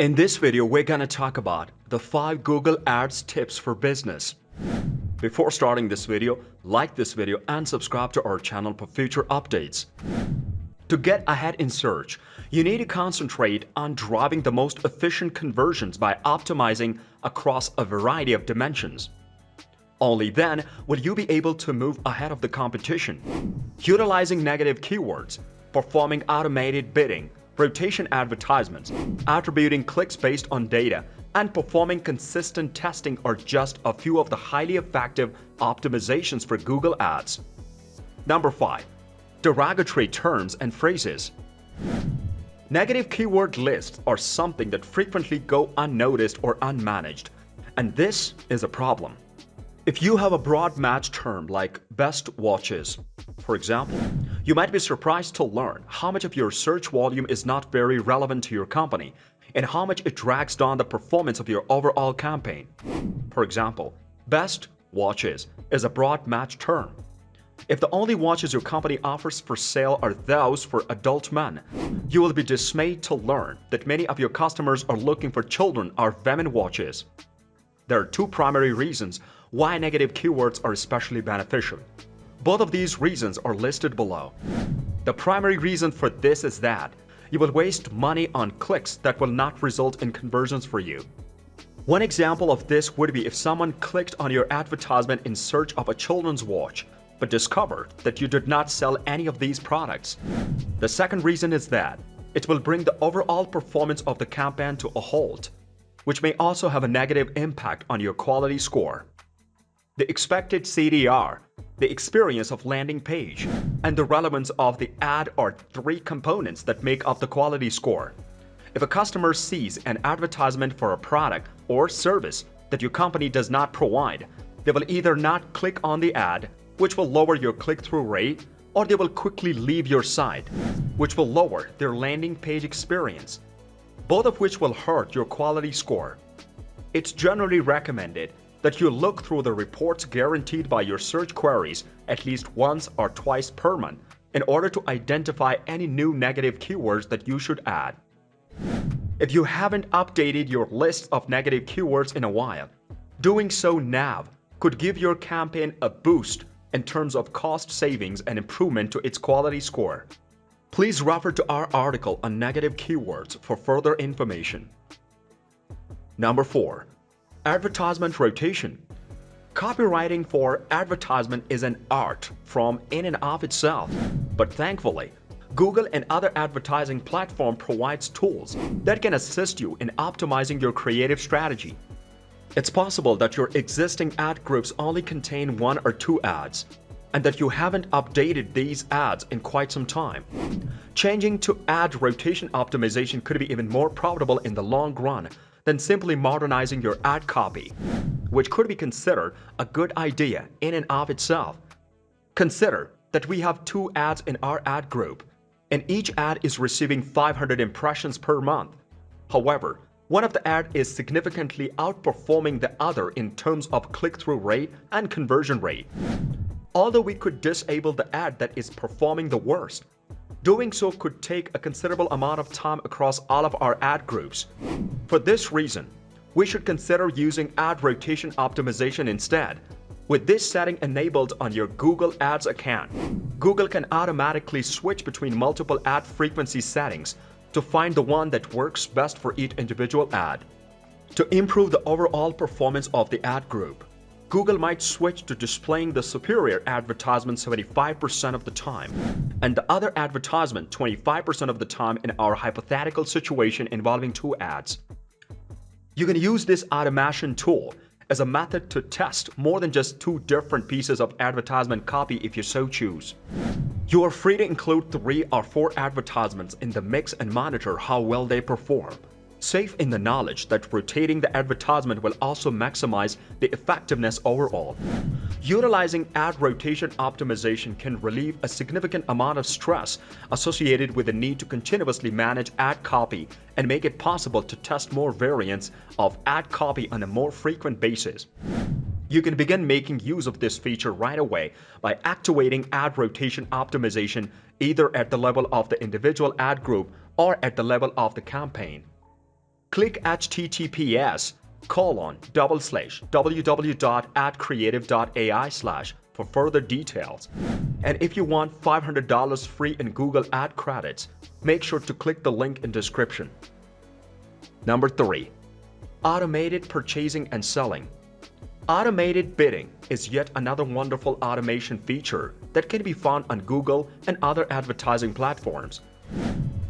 In this video, we're gonna talk about the 5 Google Ads tips for business. Before starting this video, like this video and subscribe to our channel for future updates. To get ahead in search, you need to concentrate on driving the most efficient conversions by optimizing across a variety of dimensions. Only then will you be able to move ahead of the competition. Utilizing negative keywords, performing automated bidding, rotation advertisements, attributing clicks based on data, and performing consistent testing are just a few of the highly effective optimizations for Google Ads. Number 5. Derogatory terms and phrases. Negative keyword lists are something that frequently go unnoticed or unmanaged, and this is a problem. If you have a broad match term like best watches, for example, you might be surprised to learn how much of your search volume is not very relevant to your company and how much it drags down the performance of your overall campaign. For example, best watches is a broad match term. If the only watches your company offers for sale are those for adult men, you will be dismayed to learn that many of your customers are looking for children or women watches. There are 2 primary reasons why negative keywords are especially beneficial. Both of these reasons are listed below. The primary reason for this is that you will waste money on clicks that will not result in conversions for you. One example of this would be if someone clicked on your advertisement in search of a children's watch, but discovered that you did not sell any of these products. The second reason is that it will bring the overall performance of the campaign to a halt, which may also have a negative impact on your quality score. The expected CDR, the experience of landing page, and the relevance of the ad are 3 components that make up the quality score. If a customer sees an advertisement for a product or service that your company does not provide, they will either not click on the ad, which will lower your click-through rate, or they will quickly leave your site, which will lower their landing page experience, both of which will hurt your quality score. It's generally recommended that you look through the reports guaranteed by your search queries at least once or twice per month in order to identify any new negative keywords that you should add. If you haven't updated your list of negative keywords in a while, doing so now could give your campaign a boost in terms of cost savings and improvement to its quality score. Please refer to our article on negative keywords for further information. Number 4. Advertisement rotation. Copywriting for advertisement is an art from in and of itself, but thankfully, Google and other advertising platforms provides tools that can assist you in optimizing your creative strategy. It's possible that your existing ad groups only contain 1 or 2 ads, and that you haven't updated these ads in quite some time. Changing to ad rotation optimization could be even more profitable in the long run than simply modernizing your ad copy, which could be considered a good idea in and of itself. Consider that we have 2 ads in our ad group, and each ad is receiving 500 impressions per month. However, one of the ads is significantly outperforming the other in terms of click-through rate and conversion rate. Although we could disable the ad that is performing the worst, doing so could take a considerable amount of time across all of our ad groups. For this reason, we should consider using ad rotation optimization instead. With this setting enabled on your Google Ads account, Google can automatically switch between multiple ad frequency settings to find the one that works best for each individual ad. To improve the overall performance of the ad group, Google might switch to displaying the superior advertisement 75% of the time and the other advertisement 25% of the time in our hypothetical situation involving 2 ads. You can use this automation tool as a method to test more than just 2 different pieces of advertisement copy if you so choose. You are free to include 3 or 4 advertisements in the mix and monitor how well they perform, safe in the knowledge that rotating the advertisement will also maximize the effectiveness overall. Utilizing ad rotation optimization can relieve a significant amount of stress associated with the need to continuously manage ad copy and make it possible to test more variants of ad copy on a more frequent basis. You can begin making use of this feature right away by activating ad rotation optimization either at the level of the individual ad group or at the level of the campaign. click https://www.adcreative.ai/ for further details. And if you want $500 free in Google Ad credits, make sure to click the link in description. Number 3. Automated purchasing and selling. Automated bidding is yet another wonderful automation feature that can be found on Google and other advertising platforms.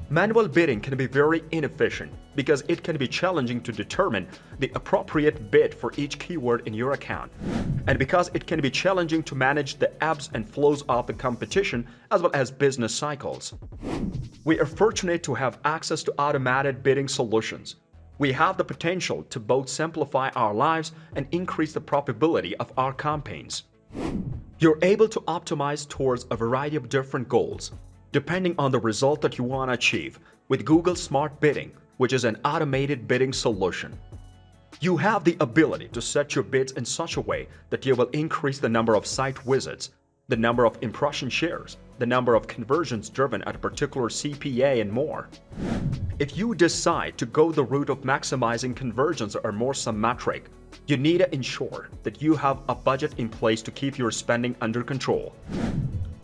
Manual bidding can be very inefficient because it can be challenging to determine the appropriate bid for each keyword in your account, and because it can be challenging to manage the ebbs and flows of the competition as well as business cycles. We are fortunate to have access to automated bidding solutions. We have the potential to both simplify our lives and increase the profitability of our campaigns. You're able to optimize towards a variety of different goals, depending on the result that you want to achieve with Google Smart Bidding, which is an automated bidding solution. You have the ability to set your bids in such a way that you will increase the number of site visits, the number of impression shares, the number of conversions driven at a particular CPA, and more. If you decide to go the route of maximizing conversions or more symmetric, you need to ensure that you have a budget in place to keep your spending under control.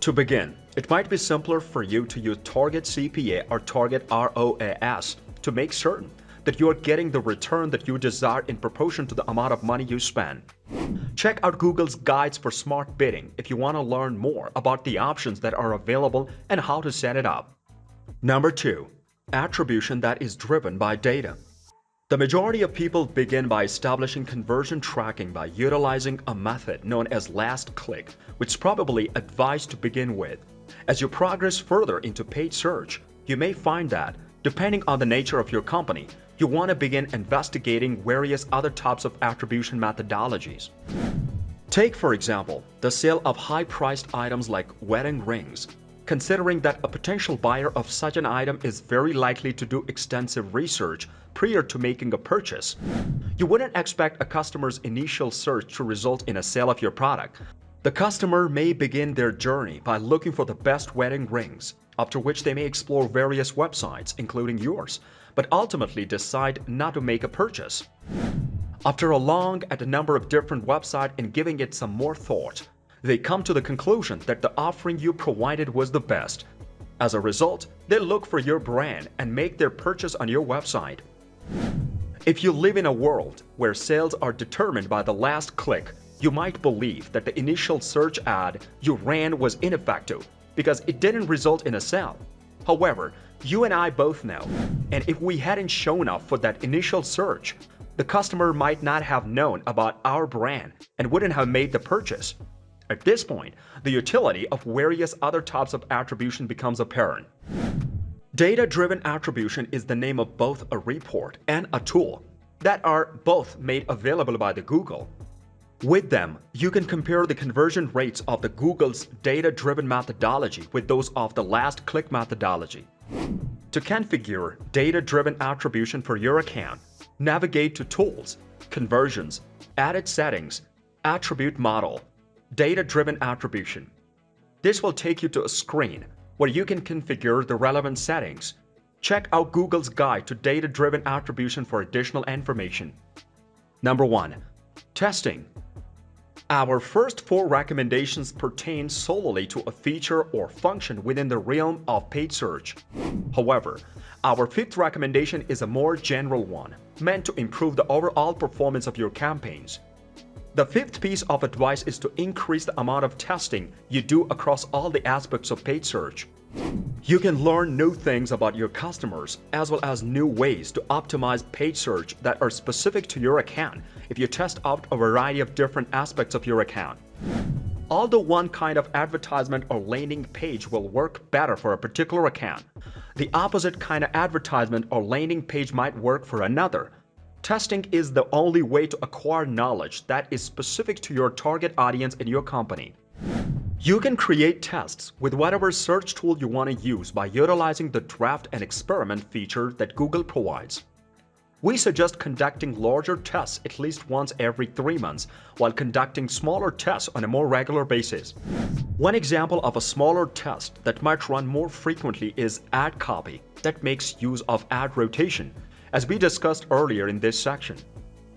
To begin, it might be simpler for you to use target CPA or target ROAS to make certain that you are getting the return that you desire in proportion to the amount of money you spend. Check out Google's guides for smart bidding if you want to learn more about the options that are available and how to set it up. Number 2. Attribution that is driven by data. The majority of people begin by establishing conversion tracking by utilizing a method known as last click, which is probably advised to begin with. As you progress further into paid search, you may find that, depending on the nature of your company, you want to begin investigating various other types of attribution methodologies. Take, for example, the sale of high-priced items like wedding rings. Considering that a potential buyer of such an item is very likely to do extensive research prior to making a purchase, you wouldn't expect a customer's initial search to result in a sale of your product. The customer may begin their journey by looking for the best wedding rings, after which they may explore various websites, including yours, but ultimately decide not to make a purchase. After looking at a number of different websites and giving it some more thought, they come to the conclusion that the offering you provided was the best. As a result, they look for your brand and make their purchase on your website. If you live in a world where sales are determined by the last click, you might believe that the initial search ad you ran was ineffective because it didn't result in a sale. However, you and I both know, and if we hadn't shown up for that initial search, the customer might not have known about our brand and wouldn't have made the purchase. At this point, the utility of various other types of attribution becomes apparent. Data-driven attribution is the name of both a report and a tool that are both made available by the Google. With them, you can compare the conversion rates of the Google's data-driven methodology with those of the last-click methodology. To configure data-driven attribution for your account, navigate to Tools, Conversions, Edit Settings, Attribute Model, Data-driven attribution. This will take you to a screen where you can configure the relevant settings. Check out Google's guide to data-driven attribution for additional information. Number 1. Testing. Our first 4 recommendations pertain solely to a feature or function within the realm of paid search. However, our 5th recommendation is a more general one, meant to improve the overall performance of your campaigns. The 5th piece of advice is to increase the amount of testing you do across all the aspects of paid search. You can learn new things about your customers as well as new ways to optimize paid search that are specific to your account if you test out a variety of different aspects of your account. Although one kind of advertisement or landing page will work better for a particular account, the opposite kind of advertisement or landing page might work for another. Testing is the only way to acquire knowledge that is specific to your target audience in your company. You can create tests with whatever search tool you want to use by utilizing the draft and experiment feature that Google provides. We suggest conducting larger tests at least once every 3 months, while conducting smaller tests on a more regular basis. One example of a smaller test that might run more frequently is ad copy that makes use of ad rotation. As we discussed earlier in this section,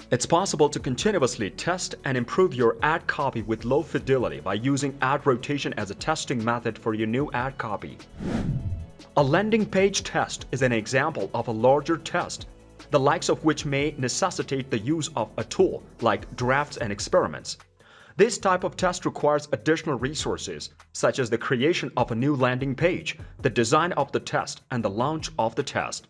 it's possible to continuously test and improve your ad copy with low fidelity by using ad rotation as a testing method for your new ad copy. A landing page test is an example of a larger test, the likes of which may necessitate the use of a tool like drafts and experiments. This type of test requires additional resources, such as the creation of a new landing page, the design of the test, and the launch of the test.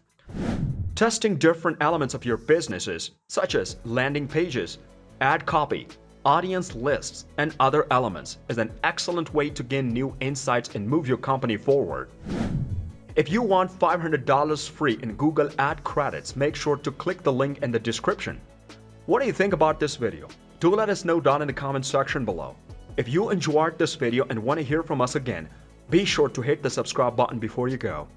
Testing different elements of your businesses, such as landing pages, ad copy, audience lists, and other elements, is an excellent way to gain new insights and move your company forward. If you want $500 free in Google Ad credits, make sure to click the link in the description. What do you think about this video? Do let us know down in the comment section below. If you enjoyed this video and want to hear from us again, be sure to hit the subscribe button before you go.